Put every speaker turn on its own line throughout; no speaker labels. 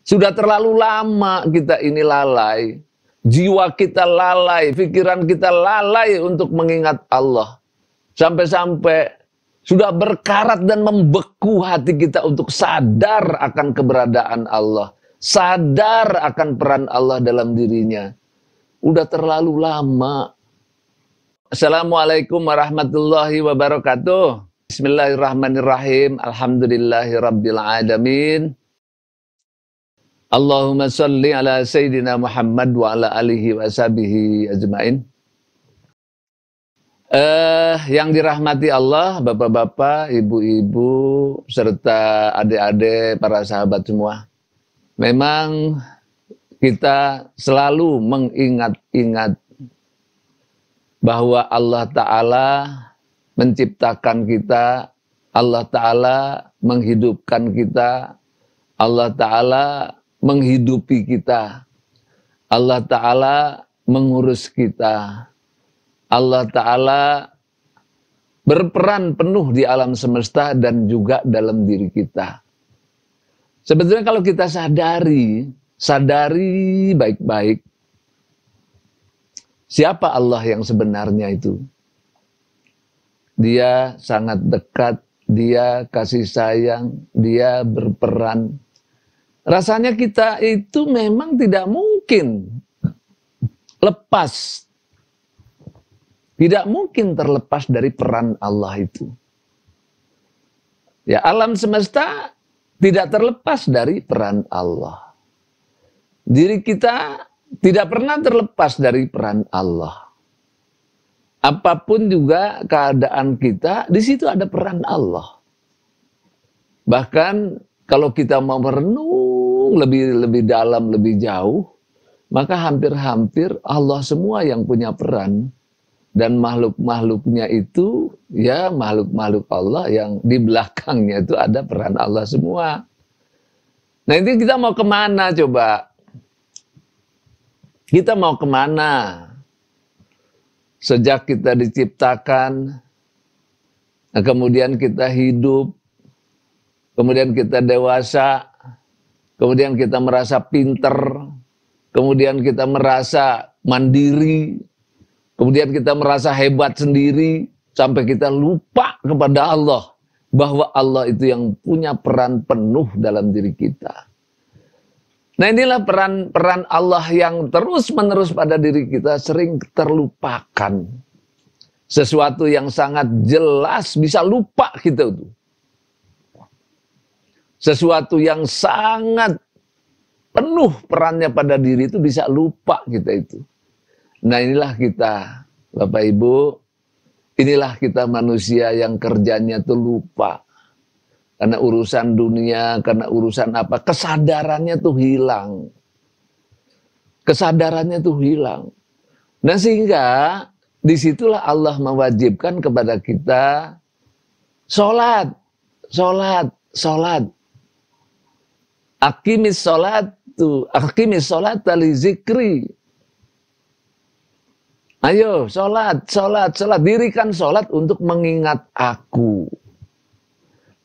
Sudah terlalu lama kita ini lalai. Jiwa kita lalai, pikiran kita lalai untuk mengingat Allah. Sampai-sampai sudah berkarat dan membeku hati kita untuk sadar akan keberadaan Allah. Sadar akan peran Allah dalam dirinya. Udah terlalu lama. Assalamualaikum warahmatullahi wabarakatuh. Bismillahirrahmanirrahim. Alhamdulillahirrabbilalamin. Allahumma salli ala Sayyidina Muhammad wa ala alihi wa sahbihi ajmain. Yang dirahmati Allah, bapak-bapak, ibu-ibu, serta adik-adik, para sahabat semua. Memang kita selalu mengingat-ingat bahwa Allah Ta'ala menciptakan kita, Allah Ta'ala menghidupkan kita, Allah Ta'ala menghidupi kita, Allah Ta'ala mengurus kita, Allah Ta'ala berperan penuh di alam semesta dan juga dalam diri kita. Sebetulnya kalau kita sadari baik-baik, siapa Allah yang sebenarnya itu? Dia sangat dekat, dia kasih sayang, dia berperan. Rasanya kita itu memang tidak mungkin lepas. Tidak mungkin terlepas dari peran Allah itu. Ya, alam semesta tidak terlepas dari peran Allah. Diri kita tidak pernah terlepas dari peran Allah. Apapun juga keadaan kita, di situ ada peran Allah. Bahkan kalau kita mau merenung lebih dalam, lebih jauh, maka hampir-hampir Allah semua yang punya peran. Dan makhluk-makhluknya itu, ya makhluk-makhluk Allah yang di belakangnya itu ada peran Allah semua. Nah ini kita mau kemana coba? Kita mau kemana? Sejak kita diciptakan, kemudian kita hidup, kemudian kita dewasa, kemudian kita merasa pinter, kemudian kita merasa mandiri, kemudian kita merasa hebat sendiri, sampai kita lupa kepada Allah, bahwa Allah itu yang punya peran penuh dalam diri kita. Nah inilah peran Allah yang terus-menerus pada diri kita sering terlupakan. Sesuatu yang sangat jelas bisa lupa kita itu. Sesuatu yang sangat penuh perannya pada diri itu bisa lupa kita itu. Nah inilah kita, Bapak Ibu, inilah kita manusia yang kerjanya itu lupa. Karena urusan dunia, karena urusan apa, kesadarannya tuh hilang. Kesadarannya tuh hilang. Nah sehingga disitulah Allah mewajibkan kepada kita sholat. Aqimis sholat li zikri. Ayo sholat. Dirikan sholat untuk mengingat aku.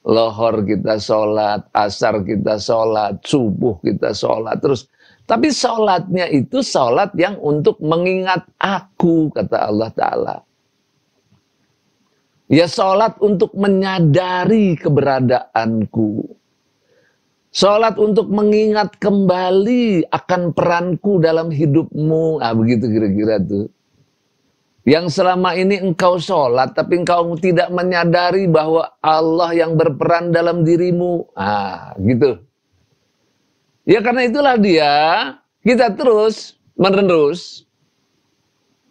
Lohor kita sholat, asar kita sholat, subuh kita sholat. Terus, tapi sholatnya itu sholat yang untuk mengingat aku, kata Allah Ta'ala. Ya sholat untuk menyadari keberadaanku. Sholat untuk mengingat kembali akan peranku dalam hidupmu. Ah, begitu kira-kira tuh. Yang selama ini engkau sholat, tapi engkau tidak menyadari bahwa Allah yang berperan dalam dirimu. Ah, gitu. Ya karena itulah dia, kita terus menerus,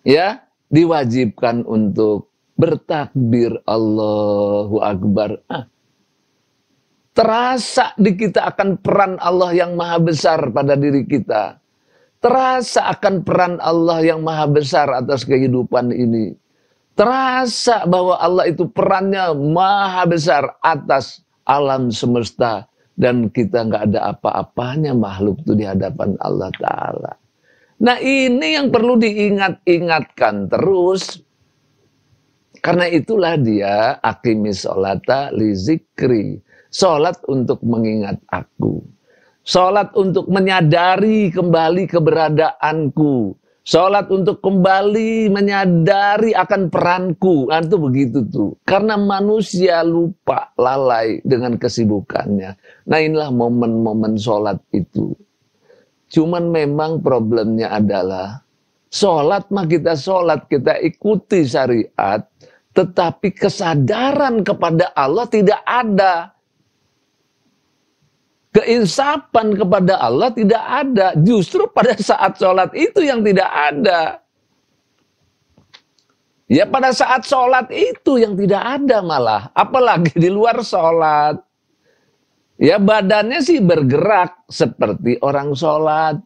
ya, diwajibkan untuk bertakbir Allahu Akbar. Terasa di kita akan peran Allah yang maha besar pada diri kita. Terasa akan peran Allah yang maha besar atas kehidupan ini. Terasa bahwa Allah itu perannya maha besar atas alam semesta. Dan kita nggak ada apa-apanya makhluk itu di hadapan Allah Ta'ala. Nah ini yang perlu diingat-ingatkan terus. Karena itulah dia aqimis sholata li zikri. Sholat untuk mengingat aku. Sholat untuk menyadari kembali keberadaanku. Sholat untuk kembali menyadari akan peranku. Nah, itu begitu tuh. Karena manusia lupa, lalai dengan kesibukannya. Nah, inilah momen-momen sholat itu. Cuman memang problemnya adalah sholat mah kita sholat, kita ikuti syariat, tetapi kesadaran kepada Allah tidak ada. Keinsapan kepada Allah tidak ada. Justru pada saat sholat itu yang tidak ada. Ya pada saat sholat itu yang tidak ada malah. Apalagi di luar sholat. Ya badannya sih bergerak seperti orang sholat.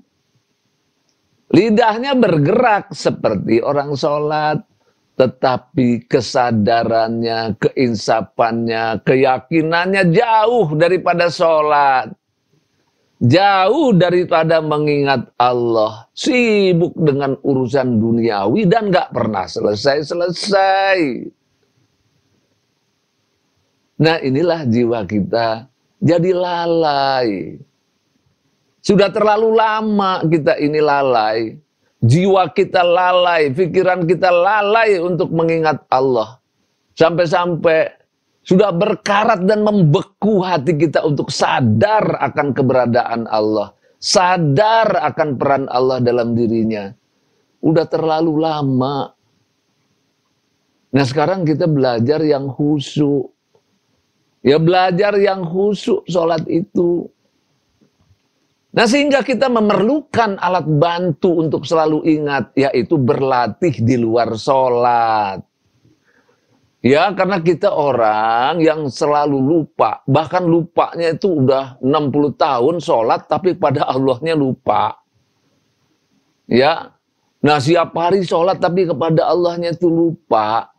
Lidahnya bergerak seperti orang sholat. Tetapi kesadarannya, keinsapannya, keyakinannya jauh daripada sholat. Jauh daripada mengingat Allah. Sibuk dengan urusan duniawi dan gak pernah selesai-selesai. Nah inilah jiwa kita jadi lalai. Sudah terlalu lama kita ini lalai. Jiwa kita lalai, pikiran kita lalai untuk mengingat Allah. Sampai-sampai sudah berkarat dan membeku hati kita untuk sadar akan keberadaan Allah. Sadar akan peran Allah dalam dirinya. Udah terlalu lama. Nah sekarang kita belajar yang khusyuk. Ya belajar yang khusyuk sholat itu. Nah sehingga kita memerlukan alat bantu untuk selalu ingat. Yaitu berlatih di luar sholat. Ya karena kita orang yang selalu lupa. Bahkan lupanya itu udah 60 tahun sholat tapi pada Allahnya lupa. Ya. Nah siap hari sholat tapi kepada Allahnya itu lupa.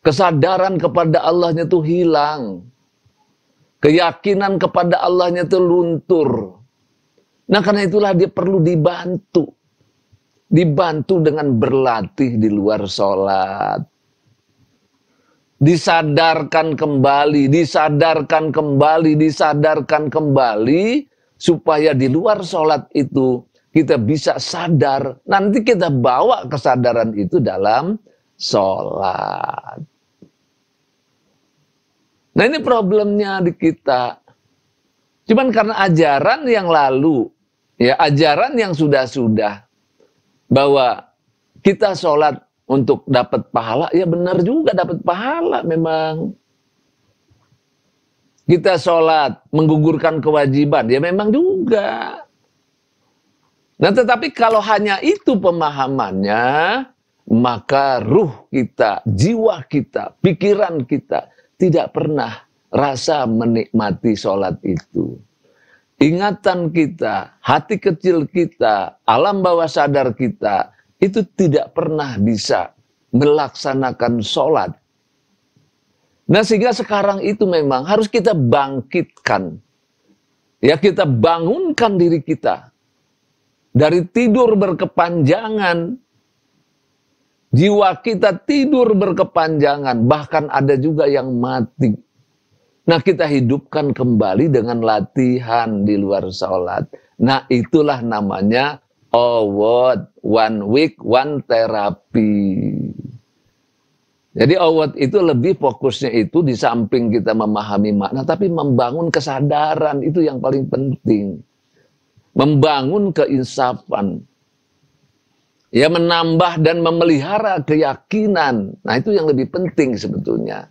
Kesadaran kepada Allahnya itu hilang. Keyakinan kepada Allahnya itu luntur. Nah karena itulah dia perlu dibantu. Dibantu dengan berlatih di luar sholat. Disadarkan kembali, disadarkan kembali, disadarkan kembali. Supaya di luar sholat itu kita bisa sadar. Nanti kita bawa kesadaran itu dalam sholat. Nah ini problemnya di kita. Cuman karena ajaran yang lalu, ya ajaran yang sudah-sudah, bahwa kita sholat untuk dapat pahala, ya benar juga dapat pahala memang. Kita sholat menggugurkan kewajiban, ya memang juga. Nah tetapi kalau hanya itu pemahamannya, maka ruh kita, jiwa kita, pikiran kita tidak pernah rasa menikmati sholat itu. Ingatan kita, hati kecil kita, alam bawah sadar kita, itu tidak pernah bisa melaksanakan sholat. Nah sehingga sekarang itu memang harus kita bangkitkan. Ya kita bangunkan diri kita. Dari tidur berkepanjangan. Jiwa kita tidur berkepanjangan. Bahkan ada juga yang mati. Nah kita hidupkan kembali dengan latihan di luar sholat. Nah itulah namanya award, one week, one therapy. Jadi award itu lebih fokusnya itu di samping kita memahami makna, tapi membangun kesadaran itu yang paling penting. Membangun keinsapan. Ya menambah dan memelihara keyakinan. Nah itu yang lebih penting sebetulnya.